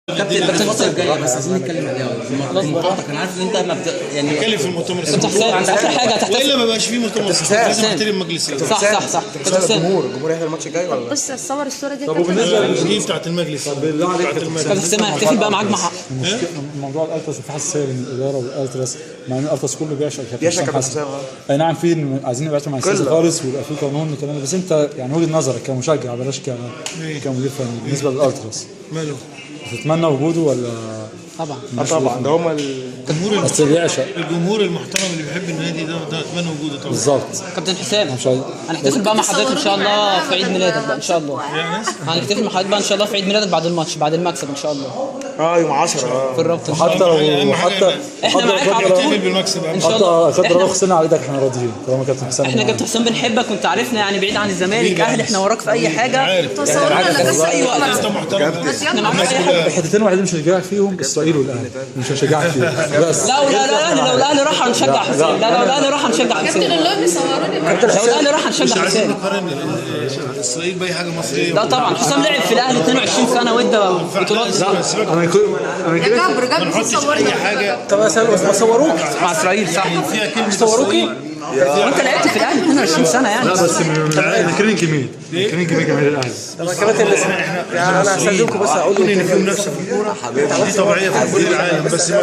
كابتن الفترة الجاية بس عايزين نتكلم عليها المحاضرة. انا عارف ان انت ما يعني نتكلم في المؤتمر كابتن حسام عندك اخر حاجة هتحتفل والا ما بقاش فيه مؤتمر لازم نحترم مجلس صح كابتن حسام الجمهور يحضر الماتش الجاي ولا؟ بص اتصور الصوره دي. طب وبالنسبه دي بتاعت المجلس بالله عليك كابتن حسام هنحتفل بقى معاك مع موضوع الالتراس في حساسيه بين الاداره والالتراس، مع ان الالتراس كله بيعشق كابتن حسام. اي نعم، في عايزين نبعدهم عن السياسه خالص ويبقى في قانون الكلام ده، بس انت يعني وجهه نظرك كمشجع بلاش كمدير فني بالنسبه للالتراس ماله تتمنى وجوده ولا؟ طبعا طبعا ده هم الجمهور بس بيعشق الجمهور المحترم اللي بيحب النادي ده اتمنى وجوده طبعا. بالظبط. كابتن حسام هنحتفل بقى مع حضرتك ان شاء الله في عيد ميلادك بقى ان شاء الله. هنحتفل مع حضرتك بقى ان شاء الله في عيد ميلادك بعد الماتش بعد المكسب ان شاء الله. يوم 10 في الرابطه وحتى احنا معاك على نحتفل طول بالمكسب ان شاء الله. قدر الله خسرنا على ايدك احنا راضيين طالما كابتن حسام. احنا كابتن حسام بنحبك وانت عارفنا يعني بعيد عن الزمالك اهل احنا وراك في اي حاجه. تصورنا بس اي وقت انت محترم احنا معاك في اي حاجه. الحتتين الوحيدين مش هنشجعك فيهم اسرائيل والاهلي، مش هنشجعك فيهم بس. لا لو الاهلي راح هنشجع حسام. لا لو الاهلي راح هنشجع حسام. كابتن الله بيصوروني. لو الاهلي راح هنشجع عايزين حسام. نقارن اسرائيل باي حاجه مصريه. لا طبعا حسام لعب في الاهلي 22 سنه وادى بطولات. انا يا جبر صورنا حاجه طب ما صوروك مع اسرائيل صح؟ فيها كلمه صوروكي وانت لعبت في الاهلي 22 سنه يعني. لا بس كريم جميل جماهير الاهلي. احنا انا هستاذنكم بس اقول ان في منافسه في الكوره دي طبيعيه في كل العالم بس